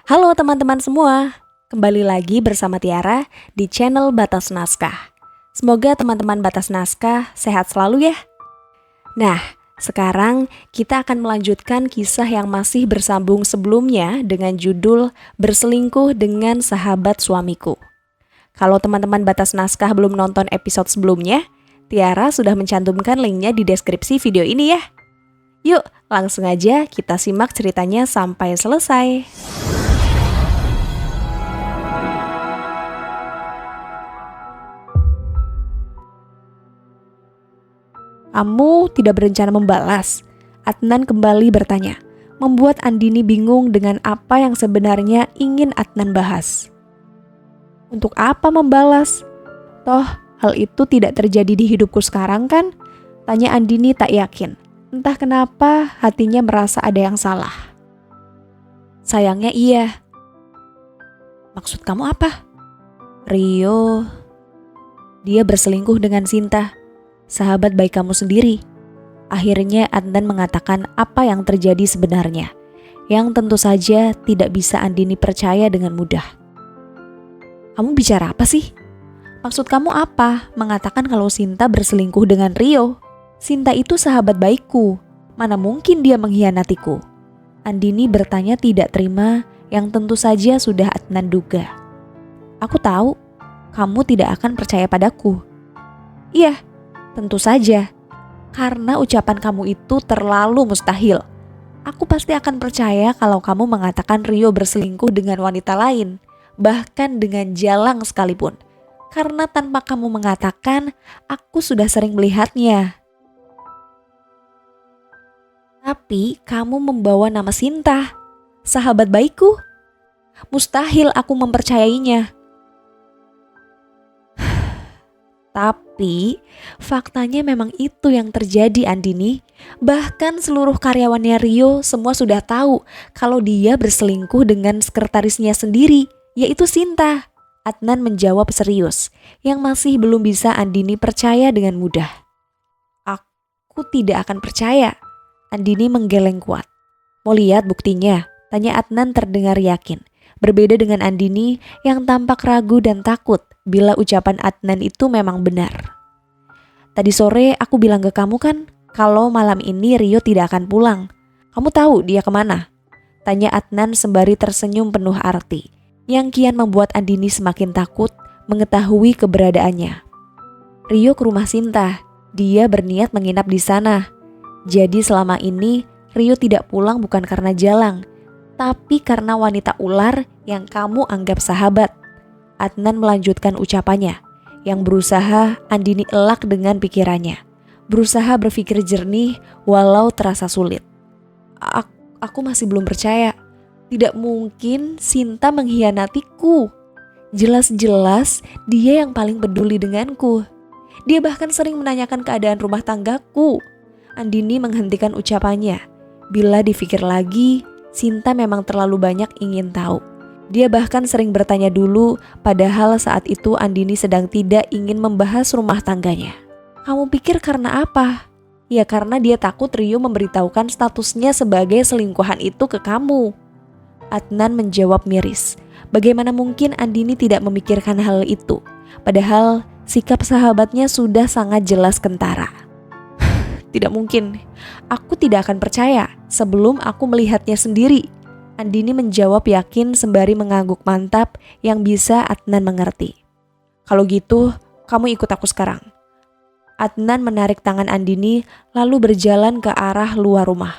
Halo teman-teman semua, kembali lagi bersama Tiara di channel Batas Naskah. Semoga teman-teman Batas Naskah sehat selalu ya. Nah, sekarang kita akan melanjutkan kisah yang masih bersambung sebelumnya dengan judul Berselingkuh dengan Sahabat Suamiku. Kalau teman-teman Batas Naskah belum nonton episode sebelumnya, Tiara sudah mencantumkan linknya di deskripsi video ini ya. Yuk, langsung aja kita simak ceritanya sampai selesai. Kamu tidak berencana membalas? Adnan kembali bertanya, membuat Andini bingung dengan apa yang sebenarnya ingin Adnan bahas. Untuk apa membalas? Toh, hal itu tidak terjadi di hidupku sekarang kan? Tanya Andini tak yakin. Entah kenapa hatinya merasa ada yang salah. Sayangnya iya. Maksud kamu apa? Rio, dia berselingkuh dengan Sinta, sahabat baik kamu sendiri. Akhirnya Adnan mengatakan apa yang terjadi sebenarnya, yang tentu saja tidak bisa Andini percaya dengan mudah. Kamu bicara apa sih? Maksud kamu apa mengatakan kalau Sinta berselingkuh dengan Rio? Sinta itu sahabat baikku, mana mungkin dia mengkhianatiku? Andini bertanya tidak terima yang tentu saja sudah Adnan duga. Aku tahu, kamu tidak akan percaya padaku. Iya, tentu saja, karena ucapan kamu itu terlalu mustahil. Aku pasti akan percaya kalau kamu mengatakan Rio berselingkuh dengan wanita lain, bahkan dengan Jalang sekalipun. Karena tanpa kamu mengatakan, aku sudah sering melihatnya. Tapi kamu membawa nama Sinta, sahabat baikku. Mustahil aku mempercayainya. Tapi faktanya memang itu yang terjadi, Andini. Bahkan seluruh karyawannya Rio semua sudah tahu kalau dia berselingkuh dengan sekretarisnya sendiri, yaitu Sinta. Adnan menjawab serius, yang masih belum bisa Andini percaya dengan mudah. Aku tidak akan percaya. Andini menggeleng kuat. Mau lihat buktinya? Tanya Adnan terdengar yakin. Berbeda dengan Andini yang tampak ragu dan takut bila ucapan Adnan itu memang benar. Tadi sore aku bilang ke kamu kan kalau malam ini Rio tidak akan pulang. Kamu tahu dia kemana? Tanya Adnan sembari tersenyum penuh arti, yang kian membuat Andini semakin takut mengetahui keberadaannya. Rio ke rumah Sinta, dia berniat menginap di sana. Jadi selama ini Rio tidak pulang bukan karena Jalang, tapi karena wanita ular yang kamu anggap sahabat. Adnan melanjutkan ucapannya, yang berusaha Andini elak dengan pikirannya. Berusaha berpikir jernih walau terasa sulit. Aku masih belum percaya. Tidak mungkin Sinta mengkhianatiku. Jelas-jelas dia yang paling peduli denganku. Dia bahkan sering menanyakan keadaan rumah tanggaku. Andini menghentikan ucapannya. Bila dipikir lagi, Sinta memang terlalu banyak ingin tahu. Dia bahkan sering bertanya dulu, padahal saat itu Andini sedang tidak ingin membahas rumah tangganya. Kamu pikir karena apa? Ya karena dia takut Rio memberitahukan statusnya sebagai selingkuhan itu ke kamu. Adnan menjawab miris. Bagaimana mungkin Andini tidak memikirkan hal itu? Padahal sikap sahabatnya sudah sangat jelas kentara. Tidak mungkin, aku tidak akan percaya sebelum aku melihatnya sendiri. Andini menjawab yakin sembari mengangguk mantap yang bisa Adnan mengerti. Kalau gitu, kamu ikut aku sekarang. Adnan menarik tangan Andini lalu berjalan ke arah luar rumah.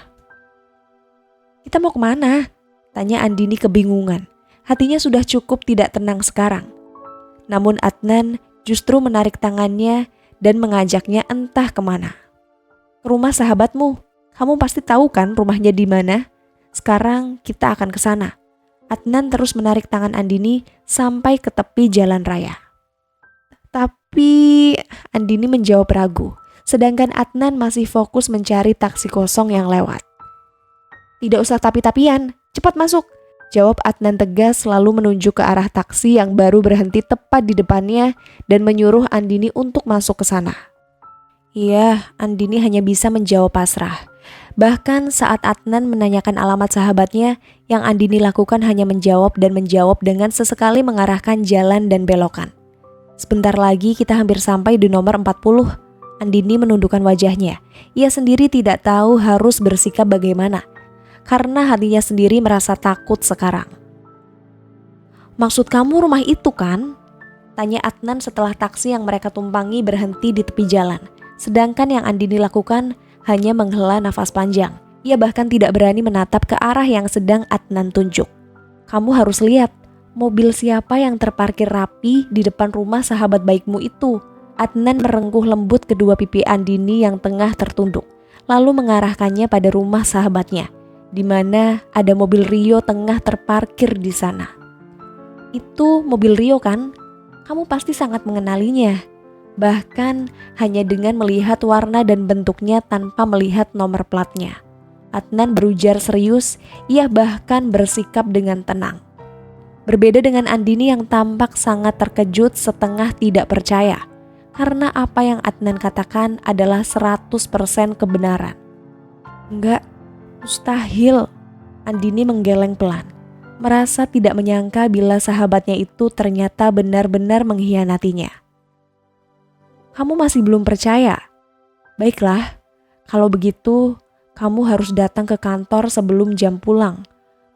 Kita mau kemana? Tanya Andini kebingungan. Hatinya sudah cukup tidak tenang sekarang. Namun Adnan justru menarik tangannya dan mengajaknya entah kemana. Ke rumah sahabatmu. Kamu pasti tahu kan rumahnya di mana? Sekarang kita akan ke sana. Adnan terus menarik tangan Andini sampai ke tepi jalan raya. Tapi Andini menjawab ragu, sedangkan Adnan masih fokus mencari taksi kosong yang lewat. Tidak usah tapi-tapian, cepat masuk. Jawab Adnan tegas lalu menunjuk ke arah taksi yang baru berhenti tepat di depannya dan menyuruh Andini untuk masuk ke sana. Iya, Andini hanya bisa menjawab pasrah. Bahkan saat Adnan menanyakan alamat sahabatnya, yang Andini lakukan hanya menjawab dan menjawab dengan sesekali mengarahkan jalan dan belokan. Sebentar lagi kita hampir sampai di nomor 40. Andini menundukkan wajahnya. Ia sendiri tidak tahu harus bersikap bagaimana, karena hatinya sendiri merasa takut sekarang. "Maksud kamu rumah itu kan?" tanya Adnan setelah taksi yang mereka tumpangi berhenti di tepi jalan. Sedangkan yang Andini lakukan hanya menghela nafas panjang. Ia bahkan tidak berani menatap ke arah yang sedang Adnan tunjuk. "Kamu harus lihat, mobil siapa yang terparkir rapi di depan rumah sahabat baikmu itu." Adnan merengkuh lembut kedua pipi Andini yang tengah tertunduk, lalu mengarahkannya pada rumah sahabatnya, di mana ada mobil Rio tengah terparkir di sana. "Itu mobil Rio kan? Kamu pasti sangat mengenalinya. Bahkan hanya dengan melihat warna dan bentuknya tanpa melihat nomor platnya." Adnan berujar serius, ia bahkan bersikap dengan tenang. Berbeda dengan Andini yang tampak sangat terkejut setengah tidak percaya, karena apa yang Adnan katakan adalah 100% kebenaran. "Enggak, mustahil." Andini menggeleng pelan, merasa tidak menyangka bila sahabatnya itu ternyata benar-benar mengkhianatinya. "Kamu masih belum percaya? Baiklah, kalau begitu kamu harus datang ke kantor sebelum jam pulang.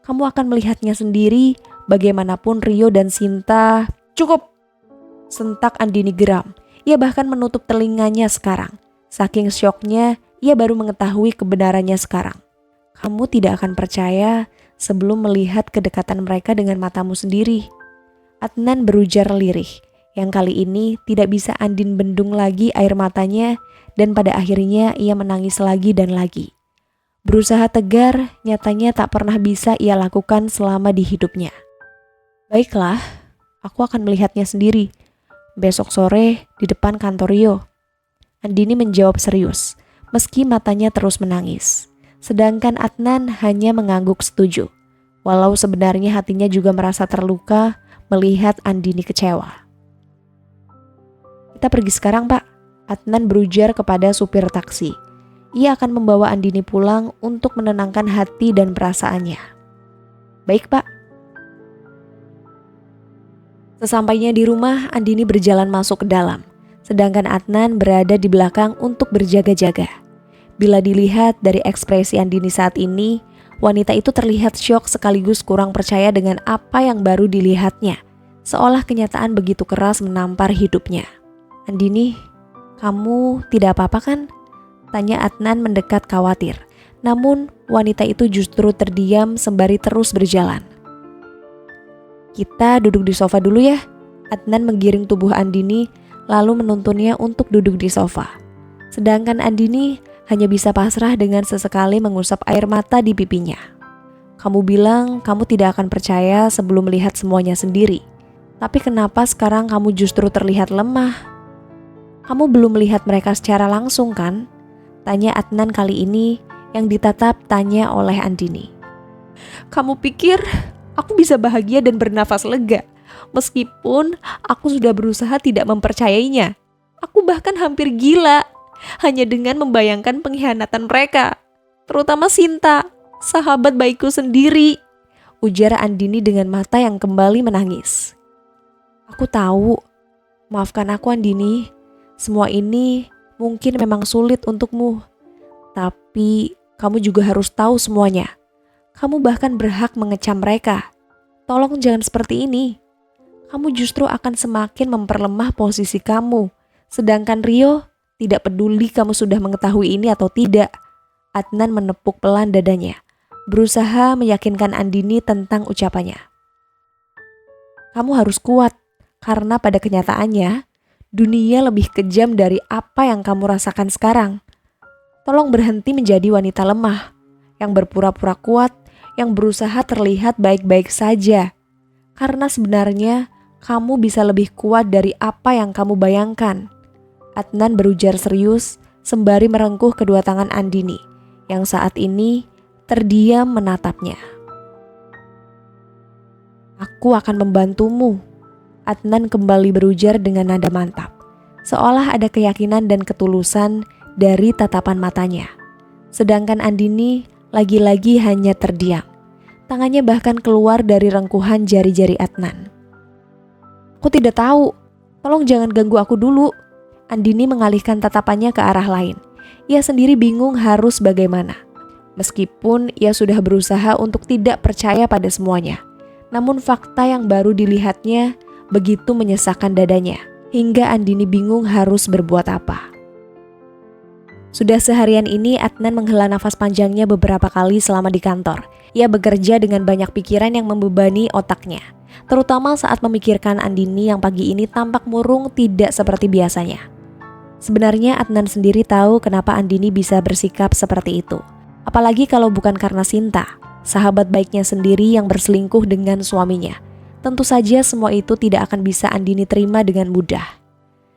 Kamu akan melihatnya sendiri, bagaimanapun Rio dan Sinta." "Cukup!" sentak Andini geram. Ia bahkan menutup telinganya sekarang. Saking syoknya, ia baru mengetahui kebenarannya sekarang. "Kamu tidak akan percaya sebelum melihat kedekatan mereka dengan matamu sendiri." Adnan berujar lirih, yang kali ini tidak bisa Andin bendung lagi air matanya, dan pada akhirnya ia menangis lagi dan lagi. Berusaha tegar, nyatanya tak pernah bisa ia lakukan selama di hidupnya. "Baiklah, aku akan melihatnya sendiri. Besok sore di depan kantor Rio." Andini menjawab serius, meski matanya terus menangis. Sedangkan Adnan hanya mengangguk setuju, walau sebenarnya hatinya juga merasa terluka melihat Andini kecewa. "Kita pergi sekarang, Pak," Adnan berujar kepada supir taksi. Ia akan membawa Andini pulang untuk menenangkan hati dan perasaannya. "Baik, Pak." Sesampainya di rumah, Andini berjalan masuk ke dalam, sedangkan Adnan berada di belakang untuk berjaga-jaga. Bila dilihat dari ekspresi Andini saat ini, wanita itu terlihat syok sekaligus kurang percaya dengan apa yang baru dilihatnya, seolah kenyataan begitu keras menampar hidupnya. "Andini, kamu tidak apa-apa kan?" tanya Adnan mendekat khawatir. Namun wanita itu justru terdiam sembari terus berjalan. "Kita duduk di sofa dulu ya." Adnan menggiring tubuh Andini lalu menuntunnya untuk duduk di sofa. Sedangkan Andini hanya bisa pasrah dengan sesekali mengusap air mata di pipinya. "Kamu bilang kamu tidak akan percaya sebelum melihat semuanya sendiri. Tapi kenapa sekarang kamu justru terlihat lemah? Kamu belum melihat mereka secara langsung kan?" tanya Adnan kali ini yang ditatap tanya oleh Andini. "Kamu pikir aku bisa bahagia dan bernafas lega meskipun aku sudah berusaha tidak mempercayainya? Aku bahkan hampir gila hanya dengan membayangkan pengkhianatan mereka, terutama Sinta, sahabat baikku sendiri," ujar Andini dengan mata yang kembali menangis. "Aku tahu, maafkan aku Andini. Semua ini mungkin memang sulit untukmu, tapi kamu juga harus tahu semuanya. Kamu bahkan berhak mengecam mereka. Tolong jangan seperti ini. Kamu justru akan semakin memperlemah posisi kamu. Sedangkan Rio tidak peduli kamu sudah mengetahui ini atau tidak." Adnan menepuk pelan dadanya, berusaha meyakinkan Andini tentang ucapannya. "Kamu harus kuat, karena pada kenyataannya dunia lebih kejam dari apa yang kamu rasakan sekarang. Tolong berhenti menjadi wanita lemah, yang berpura-pura kuat, yang berusaha terlihat baik-baik saja. Karena sebenarnya kamu bisa lebih kuat dari apa yang kamu bayangkan." Adnan berujar serius sembari merengkuh kedua tangan Andini yang saat ini terdiam menatapnya. "Aku akan membantumu," Adnan kembali berujar dengan nada mantap, seolah ada keyakinan dan ketulusan dari tatapan matanya. Sedangkan Andini lagi-lagi hanya terdiam. Tangannya bahkan keluar dari rengkuhan jari-jari Adnan. Aku tidak tahu, tolong jangan ganggu aku dulu. Andini mengalihkan tatapannya ke arah lain. Ia sendiri bingung harus bagaimana. Meskipun ia sudah berusaha untuk tidak percaya pada semuanya. Namun fakta yang baru dilihatnya begitu menyesakkan dadanya. Hingga Andini bingung harus berbuat apa. Sudah seharian ini Adnan menghela nafas panjangnya beberapa kali selama di kantor. Ia bekerja dengan banyak pikiran yang membebani otaknya. Terutama saat memikirkan Andini yang pagi ini tampak murung tidak seperti biasanya. Sebenarnya Adnan sendiri tahu kenapa Andini bisa bersikap seperti itu. Apalagi kalau bukan karena Sinta, sahabat baiknya sendiri yang berselingkuh dengan suaminya. Tentu saja semua itu tidak akan bisa Andini terima dengan mudah.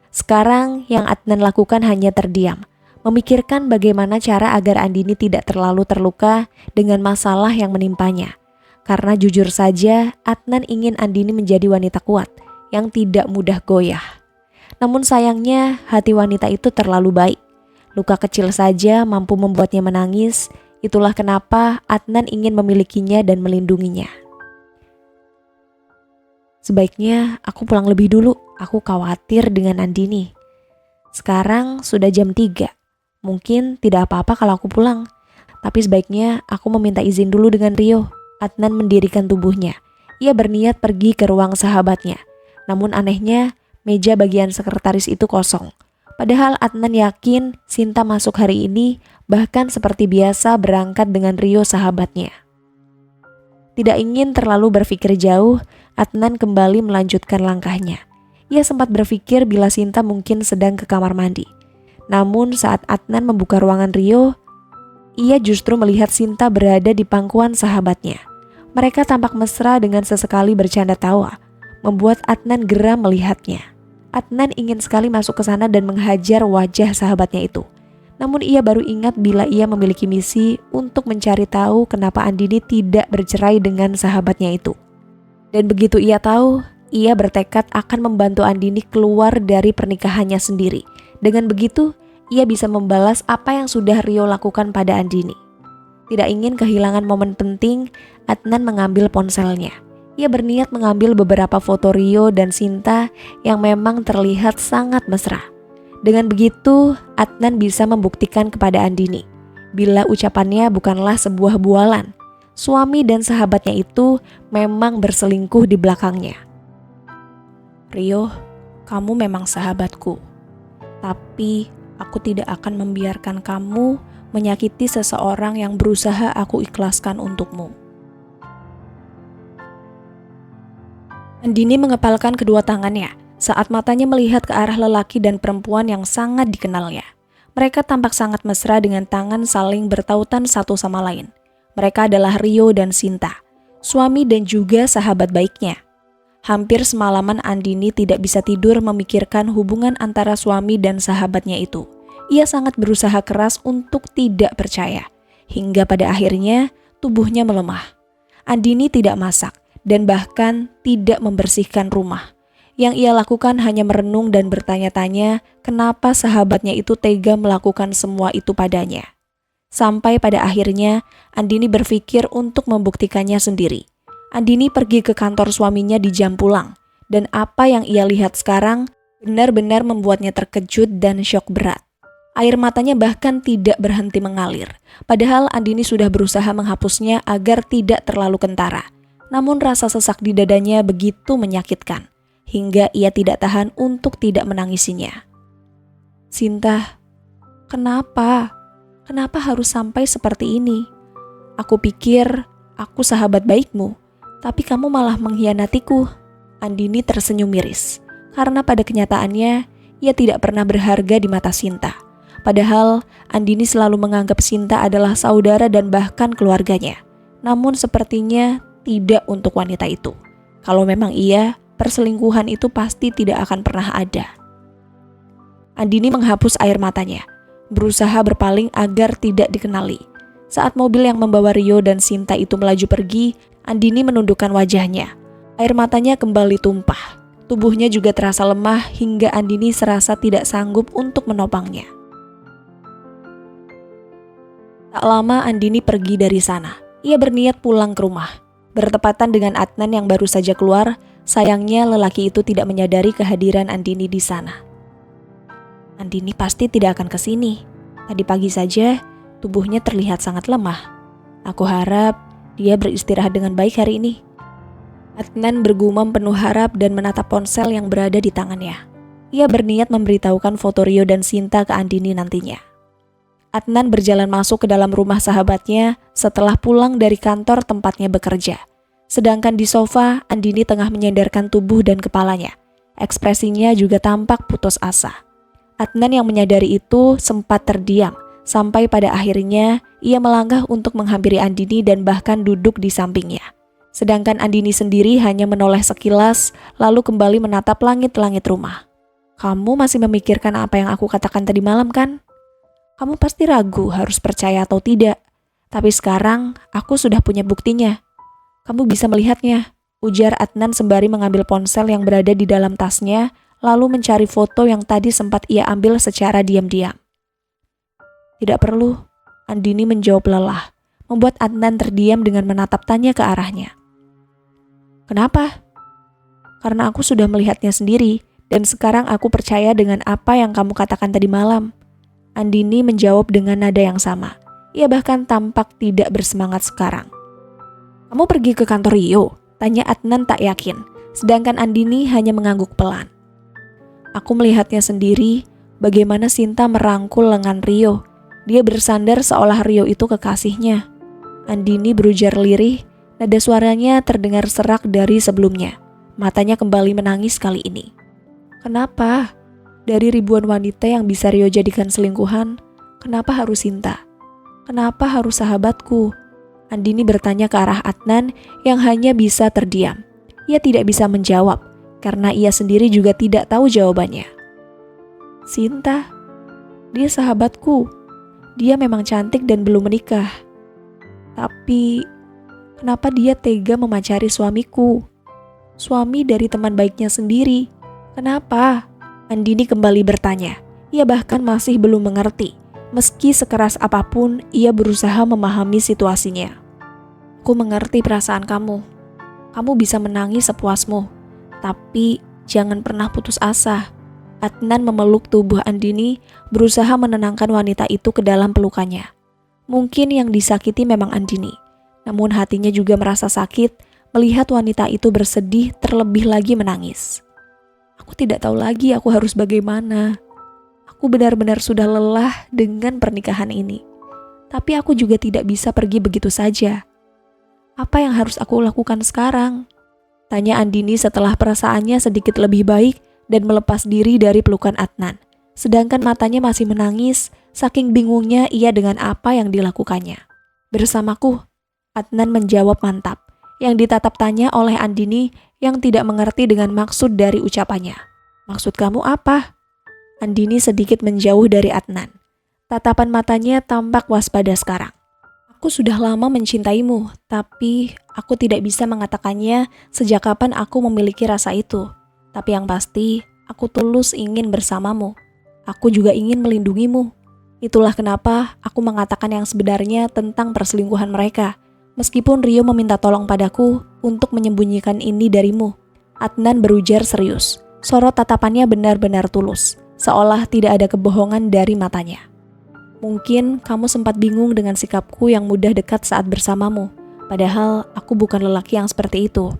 Sekarang yang Adnan lakukan hanya terdiam, memikirkan bagaimana cara agar Andini tidak terlalu terluka dengan masalah yang menimpanya. Karena jujur saja, Adnan ingin Andini menjadi wanita kuat, yang tidak mudah goyah. Namun sayangnya hati wanita itu terlalu baik. Luka kecil saja mampu membuatnya menangis. Itulah kenapa Adnan ingin memilikinya dan melindunginya. Sebaiknya aku pulang lebih dulu. Aku khawatir dengan Andini. Sekarang sudah jam 3. Mungkin tidak apa-apa kalau aku pulang. Tapi sebaiknya aku meminta izin dulu dengan Rio. Adnan mendirikan tubuhnya. Ia berniat pergi ke ruang sahabatnya. Namun anehnya, meja bagian sekretaris itu kosong. Padahal Adnan yakin Sinta masuk hari ini, bahkan seperti biasa berangkat dengan Rio sahabatnya. Tidak ingin terlalu berpikir jauh, Adnan kembali melanjutkan langkahnya. Ia sempat berpikir bila Sinta mungkin sedang ke kamar mandi. Namun saat Adnan membuka ruangan Rio, ia justru melihat Sinta berada di pangkuan sahabatnya. Mereka tampak mesra dengan sesekali bercanda tawa, membuat Adnan geram melihatnya. Adnan ingin sekali masuk ke sana dan menghajar wajah sahabatnya itu. Namun ia baru ingat bila ia memiliki misi untuk mencari tahu kenapa Andini tidak bercerai dengan sahabatnya itu. Dan begitu ia tahu, ia bertekad akan membantu Andini keluar dari pernikahannya sendiri. Dengan begitu, ia bisa membalas apa yang sudah Rio lakukan pada Andini. Tidak ingin kehilangan momen penting, Adnan mengambil ponselnya. Ia berniat mengambil beberapa foto Rio dan Sinta yang memang terlihat sangat mesra. Dengan begitu, Adnan bisa membuktikan kepada Andini bila ucapannya bukanlah sebuah bualan. Suami dan sahabatnya itu memang berselingkuh di belakangnya. Rio, kamu memang sahabatku. Tapi aku tidak akan membiarkan kamu menyakiti seseorang yang berusaha aku ikhlaskan untukmu. Andini mengepalkan kedua tangannya saat matanya melihat ke arah lelaki dan perempuan yang sangat dikenalnya. Mereka tampak sangat mesra dengan tangan saling bertautan satu sama lain. Mereka adalah Rio dan Sinta, suami dan juga sahabat baiknya. Hampir semalaman Andini tidak bisa tidur memikirkan hubungan antara suami dan sahabatnya itu. Ia sangat berusaha keras untuk tidak percaya, hingga pada akhirnya tubuhnya melemah. Andini tidak masak dan bahkan tidak membersihkan rumah. Yang ia lakukan hanya merenung dan bertanya-tanya kenapa sahabatnya itu tega melakukan semua itu padanya. Sampai pada akhirnya Andini berpikir untuk membuktikannya sendiri. Andini pergi ke kantor suaminya di jam pulang, dan apa yang ia lihat sekarang benar-benar membuatnya terkejut dan syok berat. Air matanya bahkan tidak berhenti mengalir, padahal Andini sudah berusaha menghapusnya agar tidak terlalu kentara. Namun rasa sesak di dadanya begitu menyakitkan, hingga ia tidak tahan untuk tidak menangisinya. Sinta, kenapa? Kenapa harus sampai seperti ini? Aku pikir aku sahabat baikmu, tapi kamu malah mengkhianatiku. Andini tersenyum miris, karena pada kenyataannya ia tidak pernah berharga di mata Sinta. Padahal Andini selalu menganggap Sinta adalah saudara dan bahkan keluarganya. Namun sepertinya tidak untuk wanita itu. Kalau memang iya, perselingkuhan itu pasti tidak akan pernah ada. Andini menghapus air matanya, berusaha berpaling agar tidak dikenali. Saat mobil yang membawa Rio dan Sinta itu melaju pergi, Andini menundukkan wajahnya. Air matanya kembali tumpah. Tubuhnya juga terasa lemah hingga Andini serasa tidak sanggup untuk menopangnya. Tak lama Andini pergi dari sana. Ia berniat pulang ke rumah. Bertepatan dengan Adnan yang baru saja keluar, sayangnya lelaki itu tidak menyadari kehadiran Andini di sana. Andini pasti tidak akan kesini. Tadi pagi saja, tubuhnya terlihat sangat lemah. Aku harap dia beristirahat dengan baik hari ini. Adnan bergumam penuh harap dan menatap ponsel yang berada di tangannya. Ia berniat memberitahukan foto Rio dan Sinta ke Andini nantinya. Adnan berjalan masuk ke dalam rumah sahabatnya setelah pulang dari kantor tempatnya bekerja. Sedangkan di sofa, Andini tengah menyandarkan tubuh dan kepalanya. Ekspresinya juga tampak putus asa. Adnan yang menyadari itu sempat terdiam, sampai pada akhirnya ia melangkah untuk menghampiri Andini dan bahkan duduk di sampingnya. Sedangkan Andini sendiri hanya menoleh sekilas, lalu kembali menatap langit-langit rumah. "Kamu masih memikirkan apa yang aku katakan tadi malam kan? Kamu pasti ragu harus percaya atau tidak. Tapi sekarang aku sudah punya buktinya. Kamu bisa melihatnya," ujar Adnan sembari mengambil ponsel yang berada di dalam tasnya, lalu mencari foto yang tadi sempat ia ambil secara diam-diam. "Tidak perlu," Andini menjawab lelah, membuat Adnan terdiam dengan menatap tanya ke arahnya. "Kenapa?" "Karena aku sudah melihatnya sendiri, dan sekarang aku percaya dengan apa yang kamu katakan tadi malam." Andini menjawab dengan nada yang sama. Ia bahkan tampak tidak bersemangat sekarang. "Kamu pergi ke kantor Rio?" tanya Adnan tak yakin, sedangkan Andini hanya mengangguk pelan. "Aku melihatnya sendiri, bagaimana Sinta merangkul lengan Rio. Dia bersandar seolah Rio itu kekasihnya." Andini berujar lirih, nada suaranya terdengar serak dari sebelumnya. Matanya kembali menangis kali ini. "Kenapa? Dari ribuan wanita yang bisa Rio jadikan selingkuhan, kenapa harus Sinta? Kenapa harus sahabatku?" Andini bertanya ke arah Adnan yang hanya bisa terdiam. Ia tidak bisa menjawab, karena ia sendiri juga tidak tahu jawabannya. "Sinta, dia sahabatku. Dia memang cantik dan belum menikah. Tapi, kenapa dia tega memacari suamiku? Suami dari teman baiknya sendiri. Kenapa?" Andini kembali bertanya. Ia bahkan masih belum mengerti. Meski sekeras apapun, ia berusaha memahami situasinya. "Aku mengerti perasaan kamu. Kamu bisa menangis sepuasmu. Tapi jangan pernah putus asa." Adnan memeluk tubuh Andini, berusaha menenangkan wanita itu ke dalam pelukannya. Mungkin yang disakiti memang Andini, namun hatinya juga merasa sakit melihat wanita itu bersedih terlebih lagi menangis. "Aku tidak tahu lagi aku harus bagaimana. Aku benar-benar sudah lelah dengan pernikahan ini. Tapi aku juga tidak bisa pergi begitu saja. Apa yang harus aku lakukan sekarang?" tanya Andini setelah perasaannya sedikit lebih baik dan melepas diri dari pelukan Adnan. Sedangkan matanya masih menangis, saking bingungnya ia dengan apa yang dilakukannya. "Bersamaku," Adnan menjawab mantap, yang ditatap tanya oleh Andini yang tidak mengerti dengan maksud dari ucapannya. "Maksud kamu apa?" Andini sedikit menjauh dari Adnan. Tatapan matanya tampak waspada sekarang. "Aku sudah lama mencintaimu, tapi aku tidak bisa mengatakannya sejak kapan aku memiliki rasa itu. Tapi yang pasti, aku tulus ingin bersamamu. Aku juga ingin melindungimu. Itulah kenapa aku mengatakan yang sebenarnya tentang perselingkuhan mereka. Meskipun Rio meminta tolong padaku untuk menyembunyikan ini darimu." Adnan berujar serius. Sorot tatapannya benar-benar tulus, seolah tidak ada kebohongan dari matanya. "Mungkin kamu sempat bingung dengan sikapku yang mudah dekat saat bersamamu. Padahal aku bukan lelaki yang seperti itu.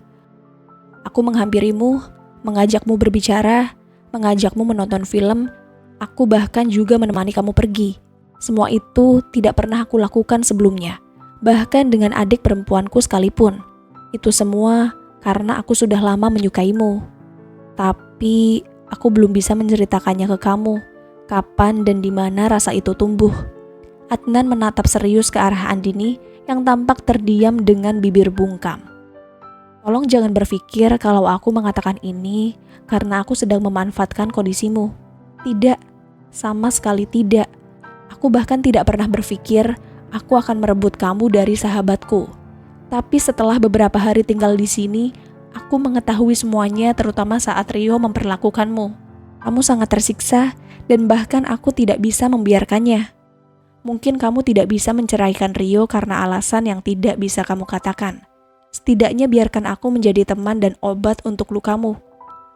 Aku menghampirimu, mengajakmu berbicara, mengajakmu menonton film, aku bahkan juga menemani kamu pergi. Semua itu tidak pernah aku lakukan sebelumnya, bahkan dengan adik perempuanku sekalipun. Itu semua karena aku sudah lama menyukaimu. Tapi aku belum bisa menceritakannya ke kamu, kapan dan di mana rasa itu tumbuh." Adnan menatap serius ke arah Andini yang tampak terdiam dengan bibir bungkam. "Tolong jangan berpikir kalau aku mengatakan ini karena aku sedang memanfaatkan kondisimu. Tidak, sama sekali tidak. Aku bahkan tidak pernah berpikir aku akan merebut kamu dari sahabatku. Tapi setelah beberapa hari tinggal di sini, aku mengetahui semuanya, terutama saat Rio memperlakukanmu. Kamu sangat tersiksa dan bahkan aku tidak bisa membiarkannya. Mungkin kamu tidak bisa menceraikan Rio karena alasan yang tidak bisa kamu katakan. Setidaknya biarkan aku menjadi teman dan obat untuk lukamu.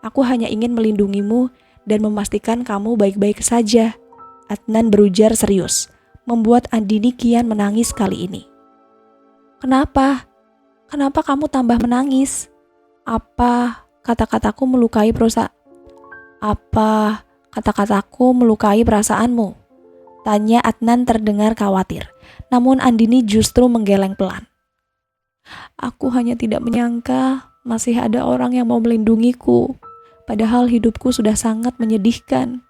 Aku hanya ingin melindungimu dan memastikan kamu baik-baik saja. Adnan berujar serius, membuat Andini kian menangis kali ini. Kenapa? Kenapa kamu tambah menangis? Apa kata-kataku melukai Apa kata-kataku melukai perasaanmu? Tanya Adnan terdengar khawatir. Namun Andini justru menggeleng pelan. Aku hanya tidak menyangka masih ada orang yang mau melindungiku. Padahal hidupku sudah sangat menyedihkan.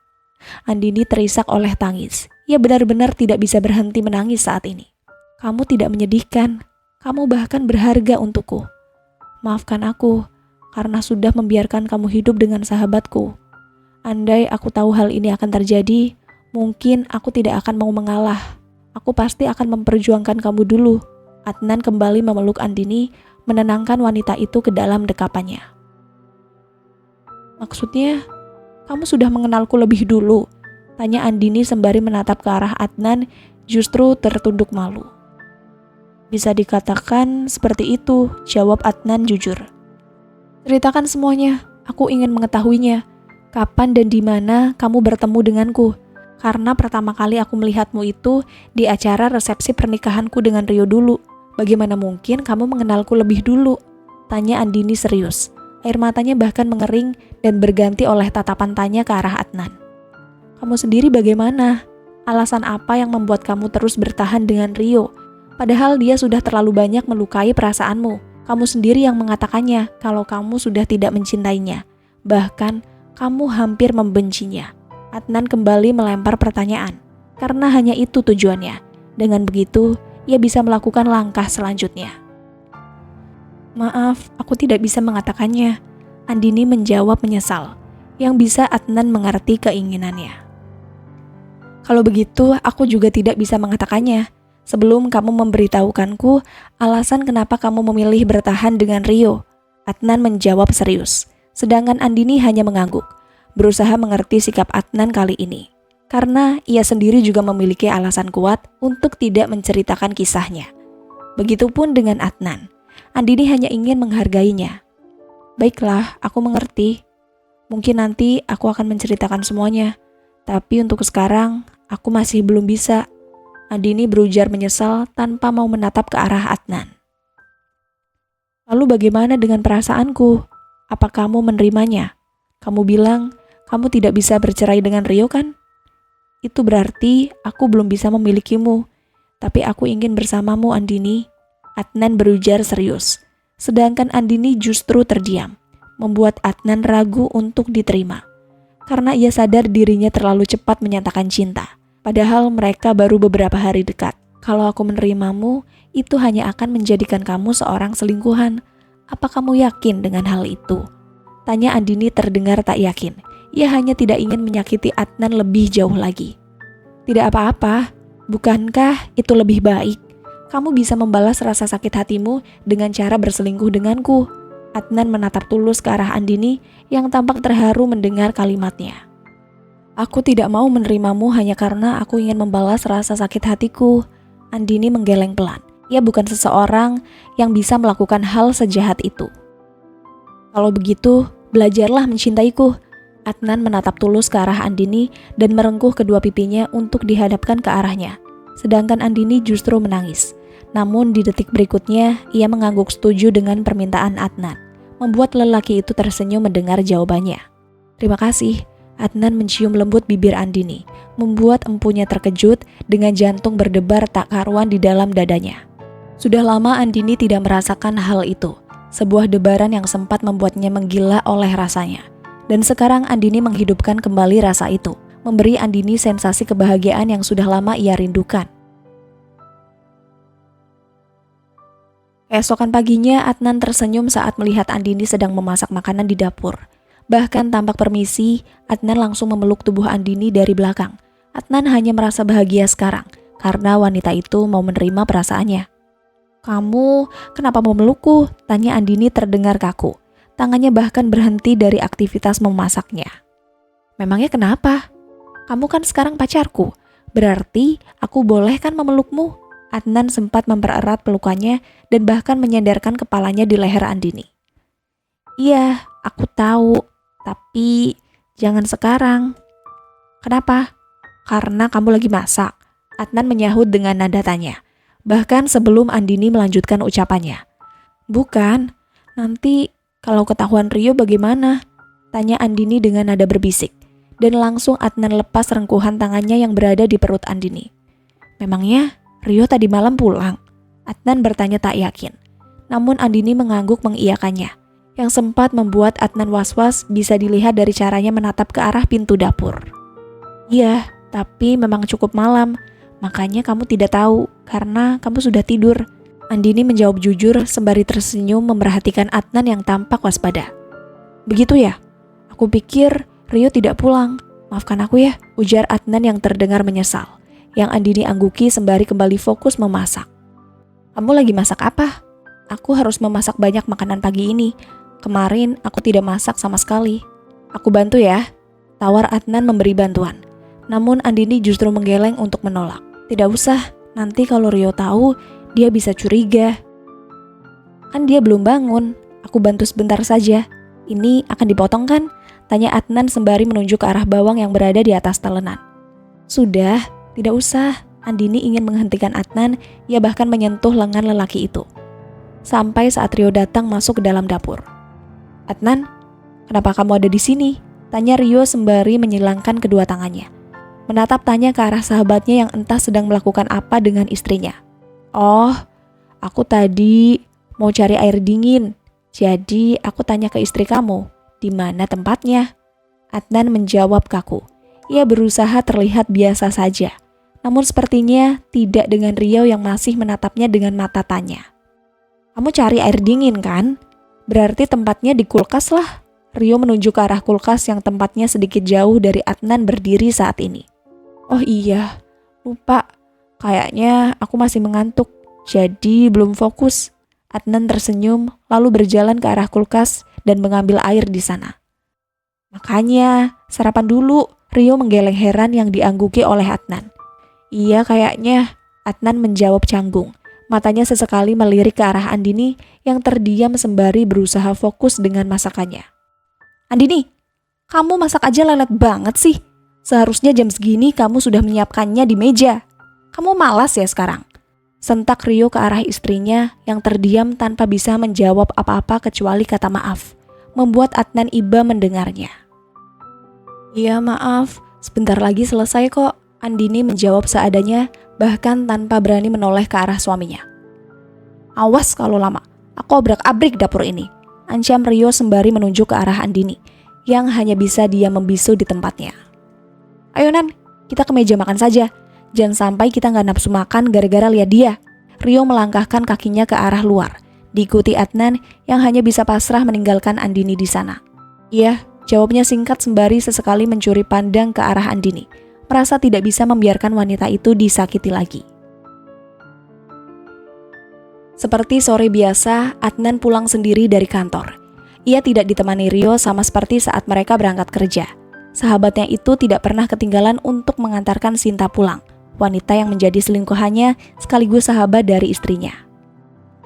Andini terisak oleh tangis. Ia benar-benar tidak bisa berhenti menangis saat ini. Kamu tidak menyedihkan. Kamu bahkan berharga untukku. Maafkan aku karena sudah membiarkan kamu hidup dengan sahabatku. Andai aku tahu hal ini akan terjadi, mungkin aku tidak akan mau mengalah. Aku pasti akan memperjuangkan kamu dulu. Adnan kembali memeluk Andini, menenangkan wanita itu ke dalam dekapannya. Maksudnya, kamu sudah mengenalku lebih dulu? Tanya Andini sembari menatap ke arah Adnan, justru tertunduk malu. Bisa dikatakan seperti itu, jawab Adnan jujur. Ceritakan semuanya, aku ingin mengetahuinya. Kapan dan di mana kamu bertemu denganku? Karena pertama kali aku melihatmu itu di acara resepsi pernikahanku dengan Rio dulu. Bagaimana mungkin kamu mengenalku lebih dulu? Tanya Andini serius. Air matanya bahkan mengering dan berganti oleh tatapan tanya ke arah Adnan. Kamu sendiri bagaimana? Alasan apa yang membuat kamu terus bertahan dengan Rio? Padahal dia sudah terlalu banyak melukai perasaanmu. Kamu sendiri yang mengatakannya kalau kamu sudah tidak mencintainya. Bahkan kamu hampir membencinya. Adnan kembali melempar pertanyaan. Karena hanya itu tujuannya. Dengan begitu, ia bisa melakukan langkah selanjutnya. Maaf, aku tidak bisa mengatakannya. Andini menjawab menyesal. Yang bisa Adnan mengerti keinginannya. Kalau begitu, aku juga tidak bisa mengatakannya. Sebelum kamu memberitahukanku alasan kenapa kamu memilih bertahan dengan Rio. Adnan menjawab serius. Sedangkan Andini hanya mengangguk. Berusaha mengerti sikap Adnan kali ini. Karena ia sendiri juga memiliki alasan kuat untuk tidak menceritakan kisahnya. Begitupun dengan Adnan. Andini hanya ingin menghargainya. Baiklah, aku mengerti. Mungkin nanti aku akan menceritakan semuanya. Tapi untuk sekarang, aku masih belum bisa. Andini berujar menyesal tanpa mau menatap ke arah Adnan. Lalu bagaimana dengan perasaanku? Apa kamu menerimanya? Kamu bilang kamu tidak bisa bercerai dengan Rio kan? Itu berarti aku belum bisa memilikimu. Tapi aku ingin bersamamu, Andini. Adnan berujar serius. Sedangkan Andini justru terdiam, membuat Adnan ragu untuk diterima. Karena ia sadar dirinya terlalu cepat menyatakan cinta. Padahal mereka baru beberapa hari dekat. Kalau aku menerimamu, itu hanya akan menjadikan kamu seorang selingkuhan. Apa kamu yakin dengan hal itu? Tanya Andini terdengar tak yakin. Ia hanya tidak ingin menyakiti Adnan lebih jauh lagi. Tidak apa-apa, bukankah itu lebih baik? Kamu bisa membalas rasa sakit hatimu dengan cara berselingkuh denganku. Adnan menatap tulus ke arah Andini yang tampak terharu mendengar kalimatnya. Aku tidak mau menerimamu hanya karena aku ingin membalas rasa sakit hatiku. Andini menggeleng pelan. Ia bukan seseorang yang bisa melakukan hal sejahat itu. Kalau begitu, belajarlah mencintaiku. Adnan menatap tulus ke arah Andini dan merengkuh kedua pipinya untuk dihadapkan ke arahnya. Sedangkan Andini justru menangis. Namun di detik berikutnya, ia mengangguk setuju dengan permintaan Adnan. Membuat lelaki itu tersenyum mendengar jawabannya. Terima kasih. Adnan mencium lembut bibir Andini, membuat empunya terkejut dengan jantung berdebar tak karuan di dalam dadanya. Sudah lama Andini tidak merasakan hal itu, sebuah debaran yang sempat membuatnya menggila oleh rasanya. Dan sekarang Andini menghidupkan kembali rasa itu, memberi Andini sensasi kebahagiaan yang sudah lama ia rindukan. Keesokan paginya, Adnan tersenyum saat melihat Andini sedang memasak makanan di dapur. Bahkan tanpa permisi, Adnan langsung memeluk tubuh Andini dari belakang. Adnan hanya merasa bahagia sekarang, karena wanita itu mau menerima perasaannya. Kamu kenapa mau melukku? Tanya Andini terdengar kaku. Tangannya bahkan berhenti dari aktivitas memasaknya. Memangnya kenapa? Kamu kan sekarang pacarku. Berarti aku boleh kan memelukmu? Adnan sempat mempererat pelukannya dan bahkan menyandarkan kepalanya di leher Andini. Iya, aku tahu, tapi jangan sekarang. Kenapa? Karena kamu lagi masak. Adnan menyahut dengan nada tanya. Bahkan sebelum Andini melanjutkan ucapannya. Bukan, nanti kalau ketahuan Rio bagaimana? Tanya Andini dengan nada berbisik. Dan langsung Adnan lepas rengkuhan tangannya yang berada di perut Andini. Memangnya Rio tadi malam pulang? Adnan bertanya tak yakin. Namun Andini mengangguk mengiyakannya. Yang sempat membuat Adnan was-was bisa dilihat dari caranya menatap ke arah pintu dapur. Iya, tapi memang cukup malam. Makanya kamu tidak tahu, karena kamu sudah tidur. Andini menjawab jujur sembari tersenyum memerhatikan Adnan yang tampak waspada. Begitu ya? Aku pikir Rio tidak pulang. Maafkan aku ya, ujar Adnan yang terdengar menyesal. Yang Andini angguki sembari kembali fokus memasak. Kamu lagi masak apa? Aku harus memasak banyak makanan pagi ini. Kemarin aku tidak masak sama sekali. Aku bantu ya, tawar Adnan memberi bantuan. Namun Andini justru menggeleng untuk menolak. Tidak usah, nanti kalau Rio tahu, dia bisa curiga. Kan dia belum bangun, aku bantu sebentar saja. Ini akan dipotong kan? Tanya Adnan sembari menunjuk ke arah bawang yang berada di atas talenan. Sudah, tidak usah. Andini ingin menghentikan Adnan, ia bahkan menyentuh lengan lelaki itu. Sampai saat Rio datang masuk ke dalam dapur. Adnan, kenapa kamu ada di sini? Tanya Rio sembari menyilangkan kedua tangannya. Menatap tanya ke arah sahabatnya yang entah sedang melakukan apa dengan istrinya. Oh, aku tadi mau cari air dingin. Jadi aku tanya ke istri kamu, di mana tempatnya? Adnan menjawab kaku. Ia berusaha terlihat biasa saja. Namun sepertinya tidak dengan Rio yang masih menatapnya dengan mata tanya. Kamu cari air dingin kan? Berarti tempatnya di kulkas lah. Rio menunjuk ke arah kulkas yang tempatnya sedikit jauh dari Adnan berdiri saat ini. Oh iya, lupa. Kayaknya aku masih mengantuk, jadi belum fokus. Adnan tersenyum lalu berjalan ke arah kulkas dan mengambil air di sana. Makanya, sarapan dulu. Rio menggeleng heran yang diangguki oleh Adnan. Iya kayaknya, Adnan menjawab canggung. Matanya sesekali melirik ke arah Andini yang terdiam sembari berusaha fokus dengan masakannya. Andini, kamu masak aja lelet banget sih. Seharusnya jam segini kamu sudah menyiapkannya di meja. Kamu malas ya sekarang? Sentak Rio ke arah istrinya yang terdiam tanpa bisa menjawab apa-apa kecuali kata maaf. Membuat Adnan iba mendengarnya. Iya maaf, sebentar lagi selesai kok. Andini menjawab seadanya, bahkan tanpa berani menoleh ke arah suaminya. Awas kalau lama, aku obrak-abrik dapur ini. Ancam Rio sembari menunjuk ke arah Andini, yang hanya bisa dia membisu di tempatnya. Ayo Nan, kita ke meja makan saja. Jangan sampai kita nggak nafsu makan gara-gara lihat dia. Rio melangkahkan kakinya ke arah luar, diikuti Adnan yang hanya bisa pasrah meninggalkan Andini di sana. Iya, jawabnya singkat sembari sesekali mencuri pandang ke arah Andini. Merasa tidak bisa membiarkan wanita itu disakiti lagi. Seperti sore biasa, Adnan pulang sendiri dari kantor. Ia tidak ditemani Rio sama seperti saat mereka berangkat kerja. Sahabatnya itu tidak pernah ketinggalan untuk mengantarkan Sinta pulang, wanita yang menjadi selingkuhannya sekaligus sahabat dari istrinya.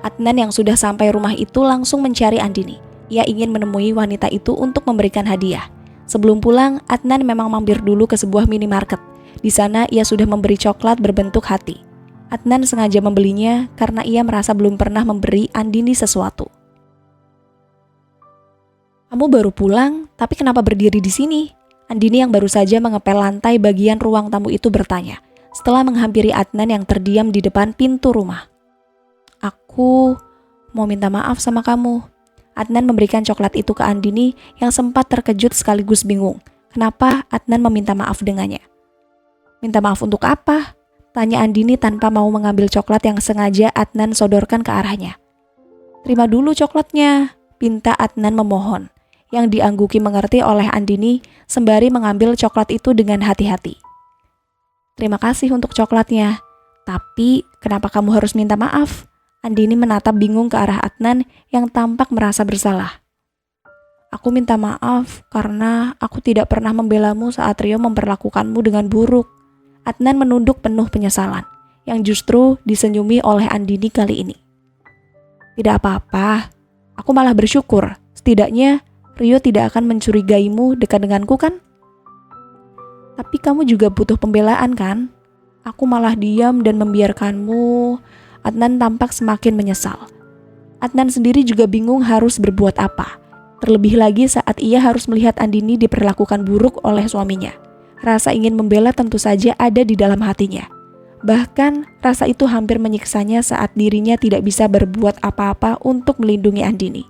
Adnan yang sudah sampai rumah itu langsung mencari Andini. Ia ingin menemui wanita itu untuk memberikan hadiah. Sebelum pulang, Adnan memang mampir dulu ke sebuah minimarket. Di sana ia sudah memberi coklat berbentuk hati. Adnan sengaja membelinya karena ia merasa belum pernah memberi Andini sesuatu. Kamu baru pulang, tapi kenapa berdiri di sini? Andini yang baru saja mengepel lantai bagian ruang tamu itu bertanya, setelah menghampiri Adnan yang terdiam di depan pintu rumah. Aku mau minta maaf sama kamu. Adnan memberikan coklat itu ke Andini yang sempat terkejut sekaligus bingung. Kenapa Adnan meminta maaf dengannya? Minta maaf untuk apa? Tanya Andini tanpa mau mengambil coklat yang sengaja Adnan sodorkan ke arahnya. Terima dulu coklatnya, pinta Adnan memohon. Yang diangguki mengerti oleh Andini sembari mengambil coklat itu dengan hati-hati. Terima kasih untuk coklatnya, tapi kenapa kamu harus minta maaf? Andini menatap bingung ke arah Adnan yang tampak merasa bersalah. Aku minta maaf karena aku tidak pernah membelamu saat Rio memperlakukanmu dengan buruk. Adnan menunduk penuh penyesalan, yang justru disenyumi oleh Andini kali ini. Tidak apa-apa, aku malah bersyukur. Setidaknya Rio tidak akan mencurigaimu dekat denganku kan? Tapi kamu juga butuh pembelaan kan? Aku malah diam dan membiarkanmu. Adnan tampak semakin menyesal. Adnan sendiri juga bingung harus berbuat apa. Terlebih lagi saat ia harus melihat Andini diperlakukan buruk oleh suaminya. Rasa ingin membela tentu saja ada di dalam hatinya. Bahkan rasa itu hampir menyiksanya saat dirinya tidak bisa berbuat apa-apa untuk melindungi Andini.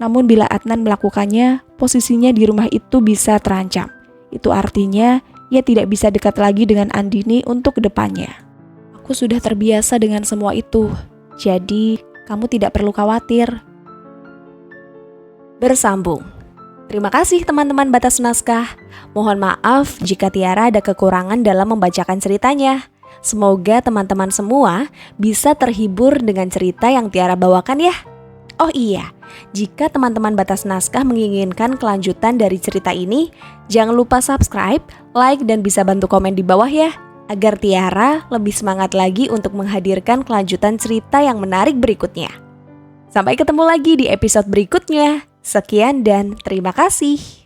Namun bila Adnan melakukannya, posisinya di rumah itu bisa terancam. Itu artinya ia tidak bisa dekat lagi dengan Andini untuk kedepannya. Aku sudah terbiasa dengan semua itu, jadi kamu tidak perlu khawatir. Bersambung. Terima kasih teman-teman Batas Naskah. Mohon maaf jika Tiara ada kekurangan dalam membacakan ceritanya. Semoga teman-teman semua bisa terhibur dengan cerita yang Tiara bawakan ya. Oh iya, jika teman-teman Batas Naskah menginginkan kelanjutan dari cerita ini, jangan lupa subscribe, like, dan bisa bantu komen di bawah ya, agar Tiara lebih semangat lagi untuk menghadirkan kelanjutan cerita yang menarik berikutnya. Sampai ketemu lagi di episode berikutnya. Sekian dan terima kasih.